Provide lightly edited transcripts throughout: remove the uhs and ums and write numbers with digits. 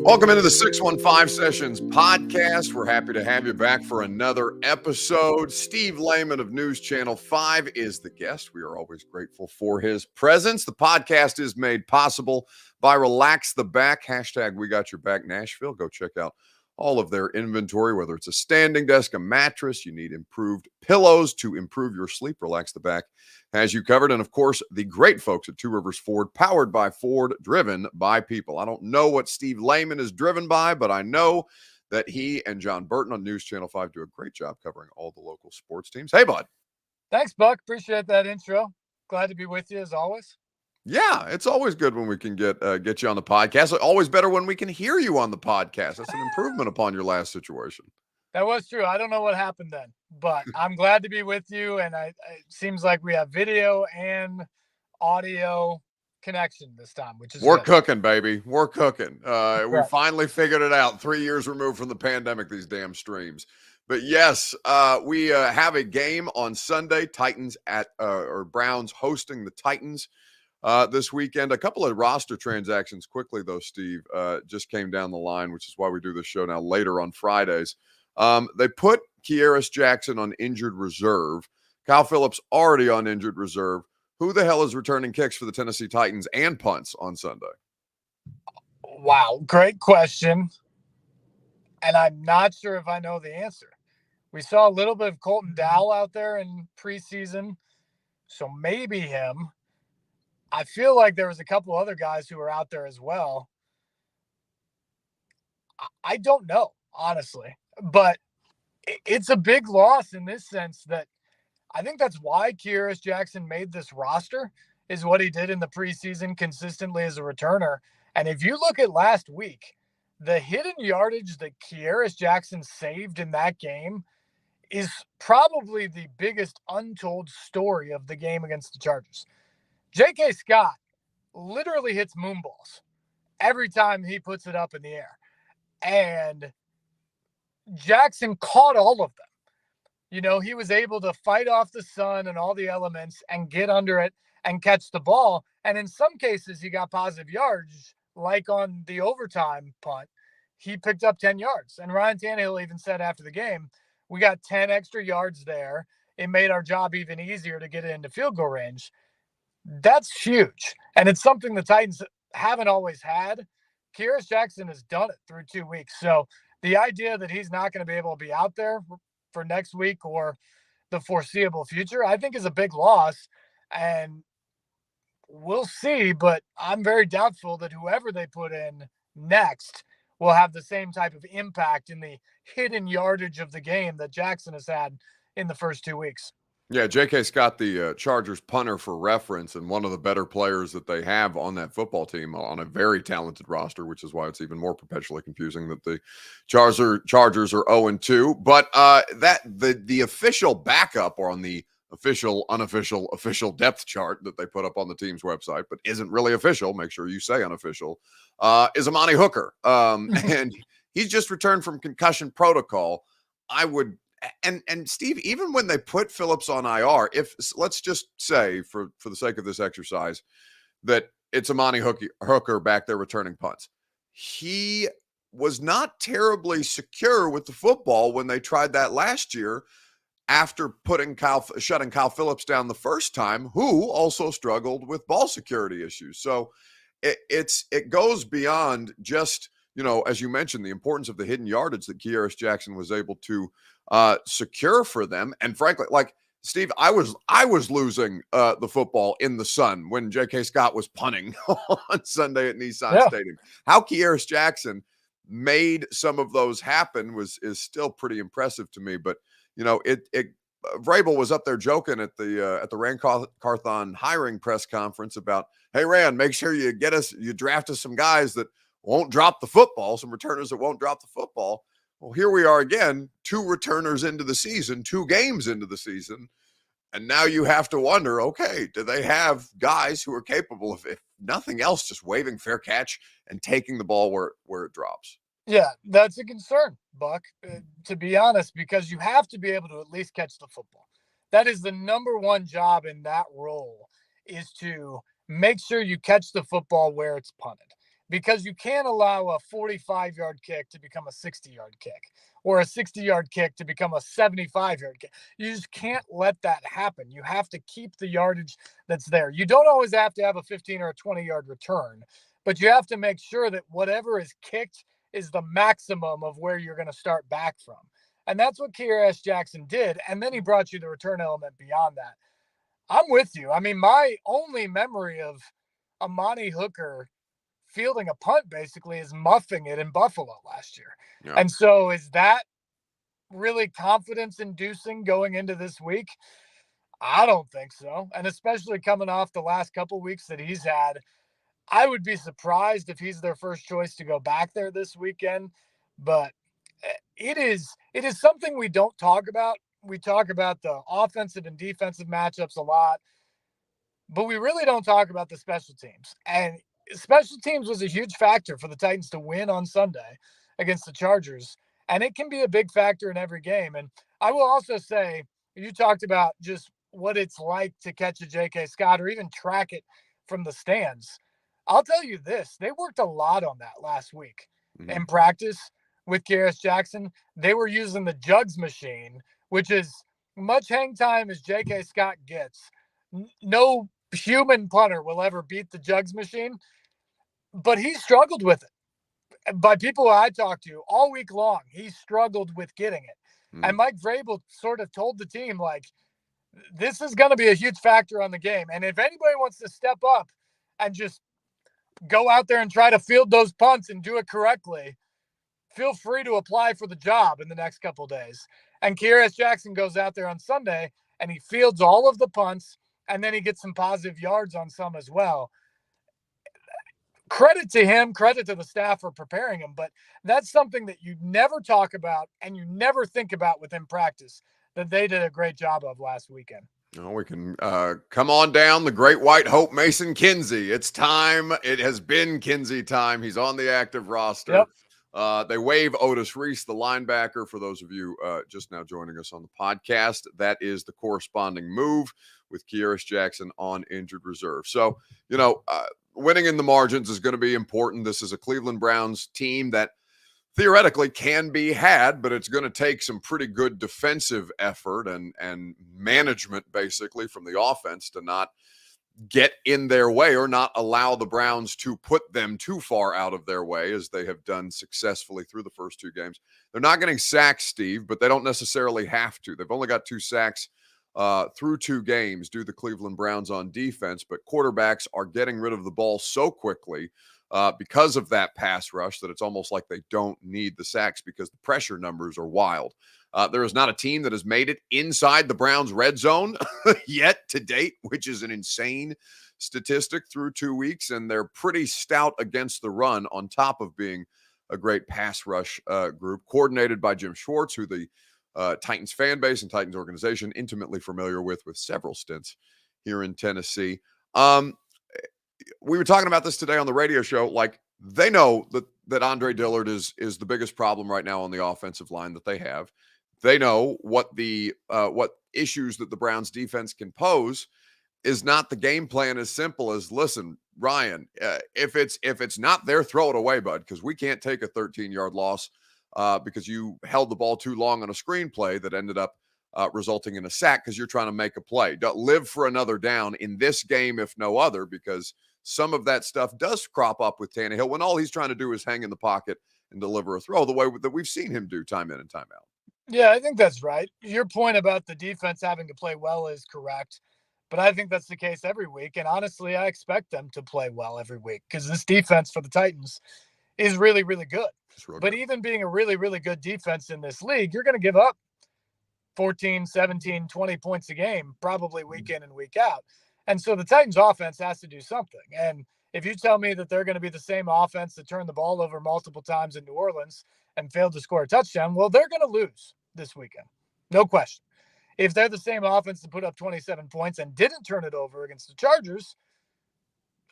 Welcome into the 615 Sessions podcast. We're happy to have you back for another episode. Steve Lehman of News Channel 5 is the guest. We are always grateful for his presence. The podcast is made possible by Relax the Back. Hashtag We Got Your Back Nashville. Go check out all of their inventory, whether it's a standing desk, a mattress, you need improved pillows to improve your sleep. Relax the Back has you covered. And of course, the great folks at Two Rivers Ford, powered by Ford, driven by people. I don't know what Steve Lehman is driven by, but I know that he and John Burton on News Channel 5 do a great job covering all the local sports teams. Hey, bud. Thanks, Buck. Appreciate that intro. Glad to be with you as always. Yeah, it's always good when we can get you on the podcast. Always better when we can hear you on the podcast. That's an improvement upon your last situation. That was true. I don't know what happened then, but I'm glad to be with you. And it seems like we have video and audio connection this time, which is we're good. Cooking, baby. We're cooking. We finally figured it out. 3 years removed from the pandemic, these damn streams. But yes, we have a game on Sunday. Titans or Browns hosting the Titans this weekend. A couple of roster transactions quickly, though, Steve, just came down the line, which is why we do this show now later on Fridays. They put Kearis Jackson on injured reserve. Kyle Phillips already on injured reserve. Who the hell is returning kicks for the Tennessee Titans and punts on Sunday? Wow, great question. And I'm not sure if I know the answer. We saw a little bit of Colton Dowell out there in preseason, so maybe him. I feel like there was a couple other guys who were out there as well. I don't know, honestly, but it's a big loss in this sense that I think that's why Kearis Jackson made this roster, is what he did in the preseason consistently as a returner. And if you look at last week, the hidden yardage that Kearis Jackson saved in that game is probably the biggest untold story of the game against the Chargers. J.K. Scott literally hits moonballs every time he puts it up in the air. And Jackson caught all of them. You know, he was able to fight off the sun and all the elements and get under it and catch the ball. And in some cases, he got positive yards, like on the overtime punt. He picked up 10 yards. And Ryan Tannehill even said after the game, we got 10 extra yards there. It made our job even easier to get it into field goal range. That's huge. And it's something the Titans haven't always had. Kearis Jackson has done it through 2 weeks. So the idea that he's not going to be able to be out there for next week or the foreseeable future, I think is a big loss. And we'll see, but I'm very doubtful that whoever they put in next will have the same type of impact in the hidden yardage of the game that Jackson has had in the first 2 weeks. Yeah, J.K. Scott, the Chargers punter for reference, and one of the better players that they have on that football team on a very talented roster, which is why it's even more perpetually confusing that the Chargers are 0-2. But that the official backup, or on the official depth chart that they put up on the team's website, but isn't really official, make sure you say unofficial, is Amani Hooker. And he's just returned from concussion protocol. I would... And Steve, even when they put Phillips on IR, if let's just say for the sake of this exercise that it's Amani Hooker back there returning punts, he was not terribly secure with the football when they tried that last year after shutting Kyle Phillips down the first time, who also struggled with ball security issues. So it goes beyond just, you know, as you mentioned, the importance of the hidden yardage that Kearis Jackson was able to secure for them. And frankly, like Steve, I was losing the football in the sun when J.K. Scott was punting on Sunday at Nissan Stadium. How Kearis Jackson made some of those happen is still pretty impressive to me. But you know, Vrabel was up there joking at the Rand Carthon hiring press conference about, hey Rand, make sure you draft us some guys that won't drop the football, some returners that won't drop the football. Well, here we are again, 2 returners into the season, 2 games into the season. And now you have to wonder, okay, do they have guys who are capable of, if nothing else, just waving fair catch and taking the ball where it drops? Yeah, that's a concern, Buck, to be honest, because you have to be able to at least catch the football. That is the number one job in that role, is to make sure you catch the football where it's punted. because you can't allow a 45-yard kick to become a 60-yard kick or a 60-yard kick to become a 75-yard kick. You just can't let that happen. You have to keep the yardage that's there. You don't always have to have a 15 or a 20-yard return, but you have to make sure that whatever is kicked is the maximum of where you're going to start back from. And that's what Kearis Jackson did. And then he brought you the return element beyond that. I'm with you. I mean, my only memory of Amani Hooker fielding a punt basically is muffing it in Buffalo last year. Yeah. And so is that really confidence inducing going into this week? I don't think so. And especially coming off the last couple weeks that he's had, I would be surprised if he's their first choice to go back there this weekend. But it is something we don't talk about. We talk about the offensive and defensive matchups a lot, but we really don't talk about the special teams. And special teams was a huge factor for the Titans to win on Sunday against the Chargers. And it can be a big factor in every game. And I will also say, you talked about just what it's like to catch a J.K. Scott or even track it from the stands. I'll tell you this, they worked a lot on that last week in practice with Kearis Jackson. They were using the jugs machine, which is much hang time as J.K. Scott gets. No human punter will ever beat the jugs machine, but he struggled with it. By people I talked to all week long, he struggled with getting it. And Mike Vrabel sort of told the team, like, this is going to be a huge factor on the game. And if anybody wants to step up and just go out there and try to field those punts and do it correctly, feel free to apply for the job in the next couple of days. And Kearis Jackson goes out there on Sunday and he fields all of the punts, and then he gets some positive yards on some as well. Credit to him, credit to the staff for preparing him, but that's something that you never talk about and you never think about within practice that they did a great job of last weekend. Oh, we can come on down the great white hope, Mason Kinsey. It's time. It has been Kinsey time. He's on the active roster. Yep. They waive Otis Reese, the linebacker. For those of you just now joining us on the podcast, that is the corresponding move with Kearis Jackson on injured reserve. So, winning in the margins is going to be important. This is a Cleveland Browns team that theoretically can be had, but it's going to take some pretty good defensive effort and management basically from the offense to not get in their way or not allow the Browns to put them too far out of their way, as they have done successfully through the first two games. They're not getting sacks, Steve, but they don't necessarily have to. They've only got 2 sacks through 2 games due to the Cleveland Browns on defense, but quarterbacks are getting rid of the ball so quickly because of that pass rush that it's almost like they don't need the sacks because the pressure numbers are wild. There is not a team that has made it inside the Browns' red zone yet to date, which is an insane statistic through 2 weeks, and they're pretty stout against the run on top of being a great pass rush group, coordinated by Jim Schwartz, who the Titans fan base and Titans organization intimately familiar with several stints here in Tennessee. We were talking about this today on the radio show. Like, they know that Andre Dillard is the biggest problem right now on the offensive line that they have. They know what issues that the Browns defense can pose. Is not the game plan as simple as, listen, Ryan, if it's not there, throw it away, bud, because we can't take a 13-yard loss because you held the ball too long on a screenplay that ended up resulting in a sack because you're trying to make a play. Don't live for another down in this game, if no other, because some of that stuff does crop up with Tannehill when all he's trying to do is hang in the pocket and deliver a throw the way that we've seen him do time in and time out. Yeah, I think that's right. Your point about the defense having to play well is correct, but I think that's the case every week. And honestly, I expect them to play well every week because this defense for the Titans is really, really good. But even being a really, really good defense in this league, you're going to give up 14, 17, 20 points a game, probably week in and week out. And so the Titans offense has to do something. And if you tell me that they're going to be the same offense that turned the ball over multiple times in New Orleans and failed to score a touchdown, well, they're going to lose this weekend. No question. If they're the same offense that put up 27 points and didn't turn it over against the Chargers,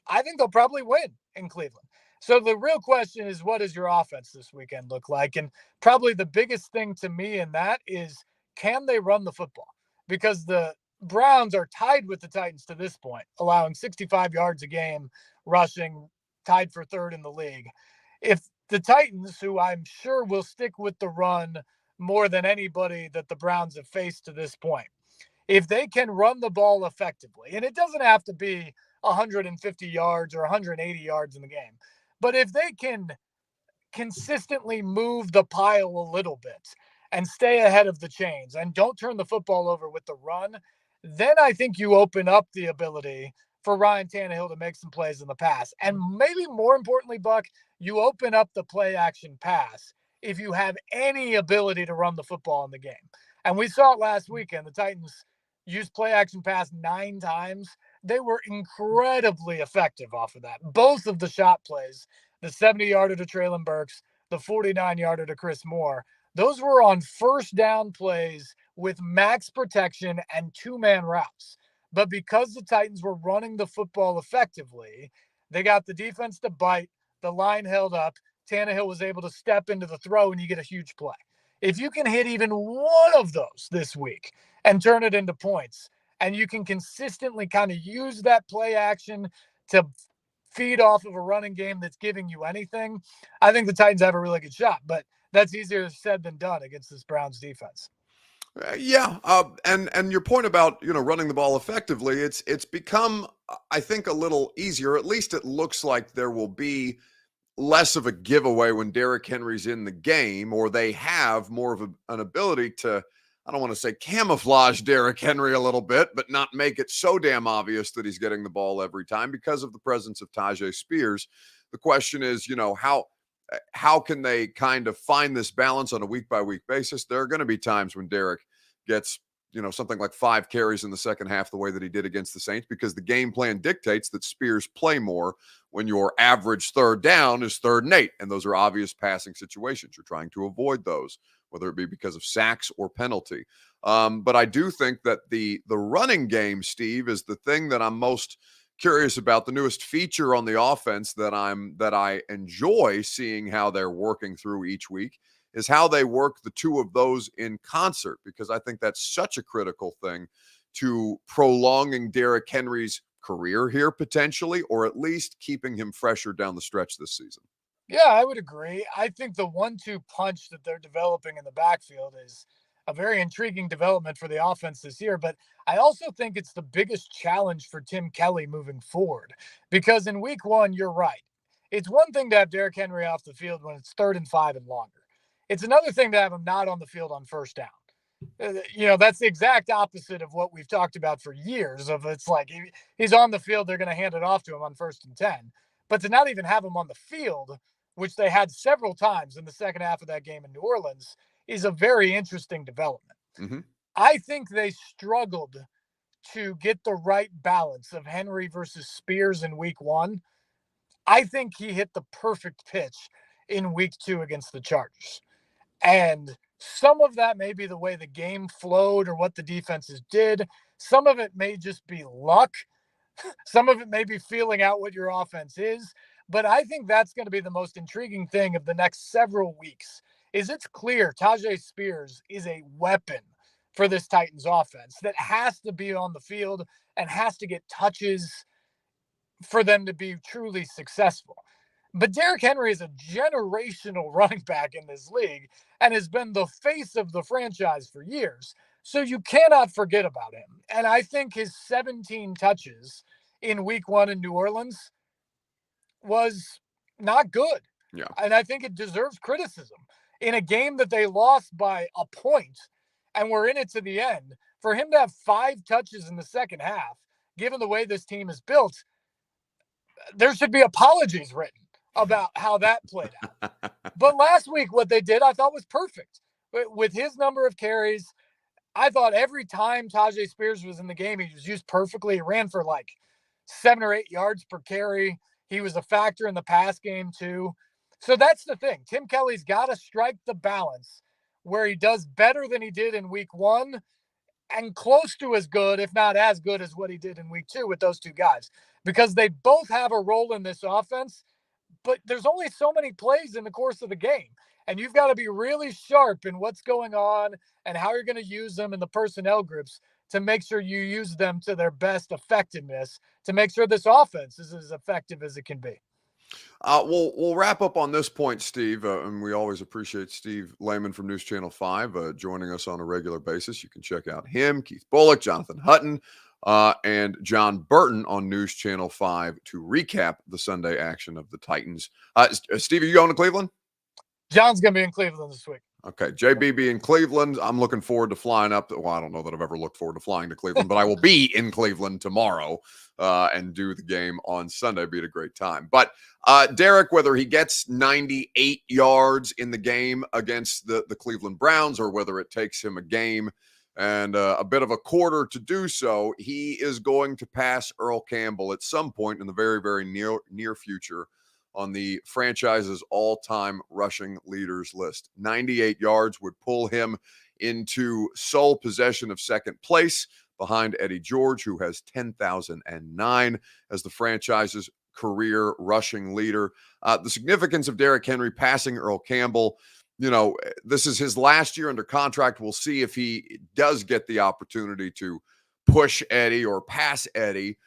I think they'll probably win in Cleveland. So the real question is, what does your offense this weekend look like? And probably the biggest thing to me in that is, can they run the football? Because the Browns are tied with the Titans to this point, allowing 65 yards a game rushing, tied for third in the league. If the Titans, who I'm sure will stick with the run more than anybody that the Browns have faced to this point, if they can run the ball effectively, and it doesn't have to be 150 yards or 180 yards in the game, but if they can consistently move the pile a little bit and stay ahead of the chains and don't turn the football over with the run, then I think you open up the ability for Ryan Tannehill to make some plays in the pass. And maybe more importantly, Buck, you open up the play action pass if you have any ability to run the football in the game. And we saw it last weekend. The Titans used play action pass 9 times. They were incredibly effective off of that. Both of the shot plays, the 70-yarder to Treylon Burks, the 49-yarder to Chris Moore, those were on first down plays with max protection and 2-man routes. But because the Titans were running the football effectively, they got the defense to bite, the line held up, Tannehill was able to step into the throw, and you get a huge play. If you can hit even one of those this week and turn it into points, and you can consistently kind of use that play action to feed off of a running game that's giving you anything, I think the Titans have a really good shot. But that's easier said than done against this Browns defense. And your point about running the ball effectively, it's become, I think, a little easier. At least it looks like there will be less of a giveaway when Derrick Henry's in the game, or they have more of an ability to, I don't want to say camouflage Derrick Henry a little bit, but not make it so damn obvious that he's getting the ball every time because of the presence of Tyjae Spears. The question is, how can they kind of find this balance on a week-by-week basis? There are going to be times when Derrick gets, something like 5 carries in the second half the way that he did against the Saints, because the game plan dictates that Spears play more when your average third down is 3rd and 8. And those are obvious passing situations. You're trying to avoid those, whether it be because of sacks or penalty. But I do think that the running game, Steve, is the thing that I'm most curious about, the newest feature on the offense that I enjoy seeing how they're working through each week, is how they work the two of those in concert, because I think that's such a critical thing to prolonging Derrick Henry's career here potentially, or at least keeping him fresher down the stretch this season. Yeah, I would agree. I think the 1-2 punch that they're developing in the backfield is a very intriguing development for the offense this year. But I also think it's the biggest challenge for Tim Kelly moving forward, because in week 1, you're right. It's one thing to have Derrick Henry off the field when it's 3rd and 5 and longer. It's another thing to have him not on the field on first down. That's the exact opposite of what we've talked about for years. Of it's like he's on the field, they're going to hand it off to him on 1st and 10. But to not even have him on the field, which they had several times in the second half of that game in New Orleans, is a very interesting development. Mm-hmm. I think they struggled to get the right balance of Henry versus Spears in week 1. I think he hit the perfect pitch in week 2 against the Chargers. And some of that may be the way the game flowed or what the defenses did. Some of it may just be luck. Some of it may be feeling out what your offense is. But I think that's going to be the most intriguing thing of the next several weeks, is it's clear Tyjae Spears is a weapon for this Titans offense that has to be on the field and has to get touches for them to be truly successful. But Derrick Henry is a generational running back in this league and has been the face of the franchise for years. So you cannot forget about him. And I think his 17 touches in week 1 in New Orleans was not good. Yeah. And I think it deserves criticism. In a game that they lost by a point and were in it to the end, for him to have 5 touches in the second half, given the way this team is built, there should be apologies written about how that played out. But last week, what they did, I thought was perfect. With his number of carries, I thought every time Tyjae Spears was in the game, he was used perfectly. He ran for like 7 or 8 yards per carry. He was a factor in the pass game too. So that's the thing. Tim Kelly's got to strike the balance where he does better than he did in week 1 and close to as good, if not as good as what he did in week 2 with those two guys, because they both have a role in this offense. But there's only so many plays in the course of the game. And you've got to be really sharp in what's going on and how you're going to use them in the personnel groups to make sure you use them to their best effectiveness, to make sure this offense is as effective as it can be. We'll wrap up on this point, Steve, and we always appreciate Steve Lehman from News Channel 5 joining us on a regular basis. You can check out him, Keith Bullock, Jonathan Hutton, and John Burton on News Channel 5 to recap the Sunday action of the Titans. Steve, are you going to Cleveland? John's going to be in Cleveland this week. Okay, JBB in Cleveland. I'm looking forward to flying up. Well, I don't know that I've ever looked forward to flying to Cleveland, but I will be in Cleveland tomorrow and do the game on Sunday. Be a great time. But Derek, whether he gets 98 yards in the game against the Cleveland Browns or whether it takes him a game and a bit of a quarter to do so, he is going to pass Earl Campbell at some point in the very, very near future on the franchise's all-time rushing leaders list. 98 yards would pull him into sole possession of second place behind Eddie George, who has 10,009 as the franchise's career rushing leader. The significance of Derrick Henry passing Earl Campbell, this is his last year under contract. We'll see if he does get the opportunity to push Eddie or pass Eddie.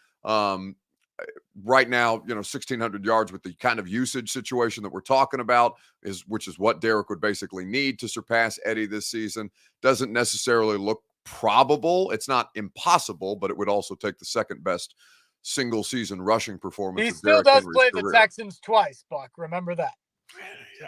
Right now, 1,600 yards with the kind of usage situation that we're talking about which is what Derek would basically need to surpass Eddie this season. Doesn't necessarily look probable. It's not impossible, but it would also take the second best single season rushing performance. He still does play the Texans twice, Buck. Remember that.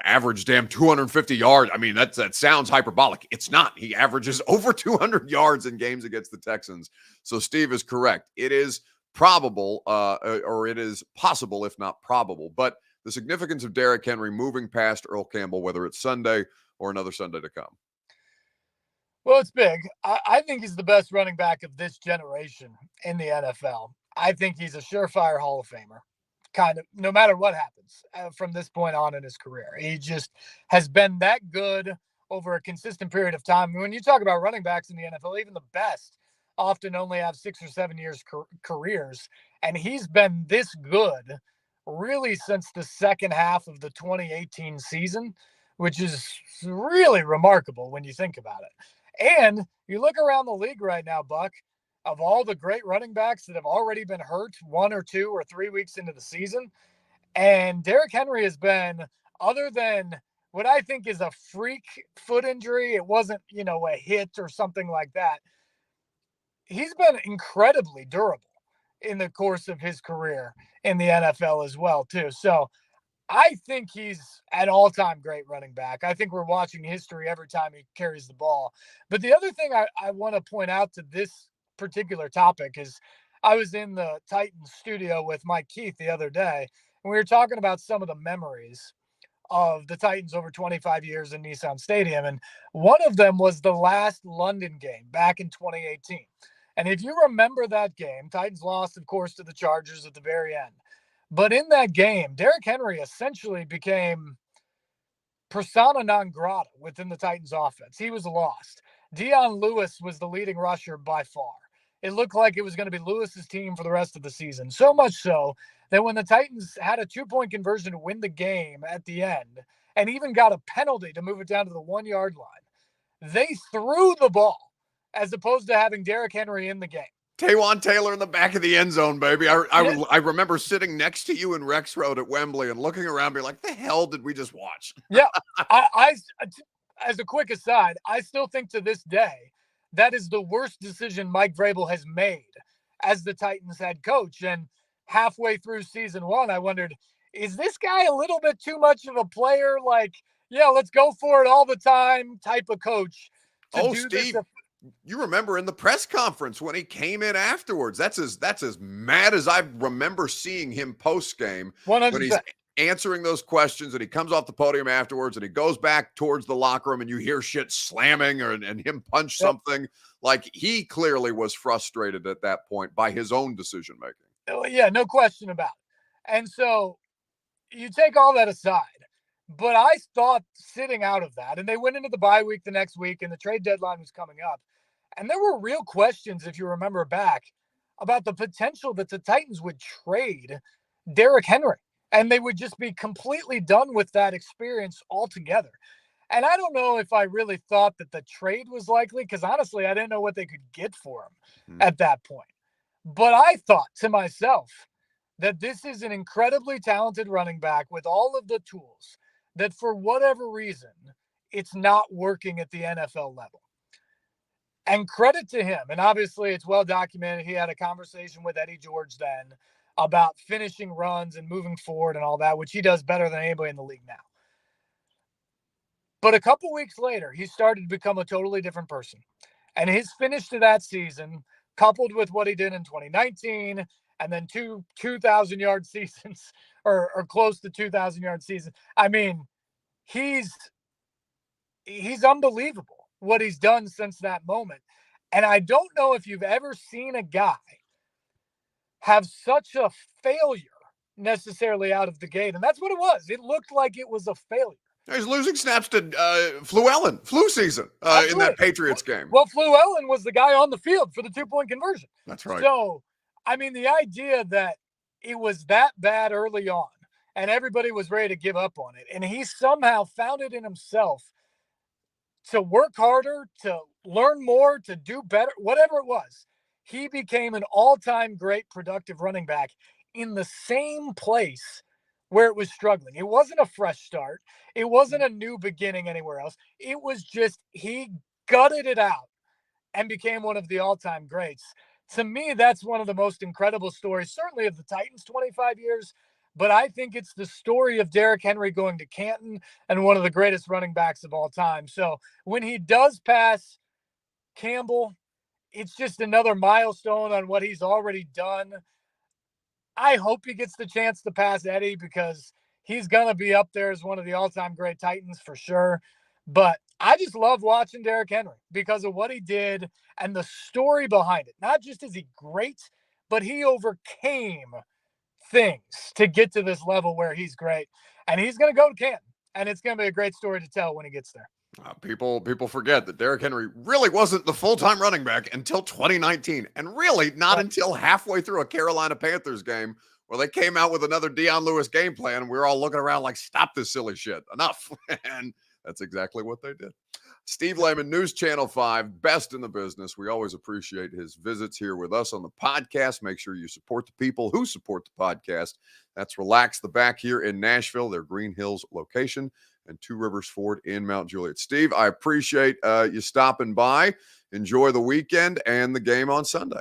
Average 250 yards. I mean, that sounds hyperbolic. It's not. He averages over 200 yards in games against the Texans. So Steve is correct. It is probable, or it is possible, if not probable. But the significance of Derrick Henry moving past Earl Campbell, whether it's Sunday or another Sunday to come. Well, it's big. I think he's the best running back of this generation in the NFL. I think he's a surefire Hall of Famer, kind of, no matter what happens from this point on in his career. He just has been that good over a consistent period of time. When you talk about running backs in the NFL, even the best often only have 6 or 7 years careers, and he's been this good really since the second half of the 2018 season, which is really remarkable when you think about it. And you look around the league right now, Buck, of all the great running backs that have already been hurt 1 or 2 or 3 weeks into the season, and Derrick Henry has been, other than what I think is a freak foot injury, it wasn't, a hit or something like that, he's been incredibly durable in the course of his career in the NFL as well, too. So I think he's an all-time great running back. I think we're watching history every time he carries the ball. But the other thing I want to point out to this particular topic is I was in the Titans studio with Mike Keith the other day, and we were talking about some of the memories of the Titans over 25 years in Nissan Stadium. And one of them was the last London game back in 2018. And if you remember that game, Titans lost, of course, to the Chargers at the very end. But in that game, Derrick Henry essentially became persona non grata within the Titans offense. He was lost. Dion Lewis was the leading rusher by far. It looked like it was going to be Lewis's team for the rest of the season. So much so that when the Titans had a 2-point conversion to win the game at the end, and even got a penalty to move it down to the 1-yard line, they threw the ball as opposed to having Derrick Henry in the game. Taywan Taylor in the back of the end zone, baby. I remember sitting next to you in Rex Road at Wembley and looking around, being like, "The hell did we just watch?" Yeah, I as a quick aside, I still think to this day that is the worst decision Mike Vrabel has made as the Titans head coach. And halfway through season 1, I wondered, is this guy a little bit too much of a player? Like, yeah, let's go for it all the time type of coach. Steve, you remember in the press conference when he came in afterwards, that's as mad as I remember seeing him post game. 100%. When he's answering those questions and he comes off the podium afterwards and he goes back towards the locker room and you hear shit slamming and him punch something. Like, he clearly was frustrated at that point by his own decision making. Yeah, no question about it. And so you take all that aside, but I thought sitting out of that, and they went into the bye week the next week and the trade deadline was coming up, and there were real questions, if you remember back, about the potential that the Titans would trade Derrick Henry and they would just be completely done with that experience altogether. And I don't know if I really thought that the trade was likely, because honestly, I didn't know what they could get for him at that point. But I thought to myself that this is an incredibly talented running back with all of the tools that for whatever reason, it's not working at the NFL level. And credit to him. And obviously it's well documented. He had a conversation with Eddie George then about finishing runs and moving forward and all that, which he does better than anybody in the league now. But a couple weeks later, he started to become a totally different person. And his finish to that season, coupled with what he did in 2019, and then two 2,000-yard seasons or close to 2,000-yard season. I mean, he's unbelievable what he's done since that moment. And I don't know if you've ever seen a guy have such a failure necessarily out of the gate. And that's what it was. It looked like it was a failure. He's losing snaps to flu season in that Patriots game. Well, Fluellen was the guy on the field for the 2-point conversion. That's right. So, I mean, the idea that it was that bad early on and everybody was ready to give up on it, and he somehow found it in himself to work harder, to learn more, to do better, whatever it was. He became an all-time great productive running back in the same place where it was struggling. It wasn't a fresh start. It wasn't a new beginning anywhere else. It was just he gutted it out and became one of the all-time greats. To me, that's one of the most incredible stories, certainly of the Titans' 25 years, but I think it's the story of Derrick Henry going to Canton and one of the greatest running backs of all time. So when he does pass Campbell, it's just another milestone on what he's already done. I hope he gets the chance to pass Eddie because he's going to be up there as one of the all-time great Titans for sure. But I just love watching Derrick Henry because of what he did and the story behind it. Not just is he great, but he overcame things to get to this level where he's great. And he's going to go to Canton, and it's going to be a great story to tell when he gets there. People forget that Derrick Henry really wasn't the full-time running back until 2019, and really not until halfway through a Carolina Panthers game where they came out with another Deion Lewis game plan, and we were all looking around like, stop this silly shit, enough. And that's exactly what they did. Steve Lehman, News Channel 5, best in the business. We always appreciate his visits here with us on the podcast. Make sure you support the people who support the podcast. That's Relax the Back here in Nashville, their Green Hills location, and Two Rivers Ford in Mount Juliet. Steve, I appreciate you stopping by. Enjoy the weekend and the game on Sunday.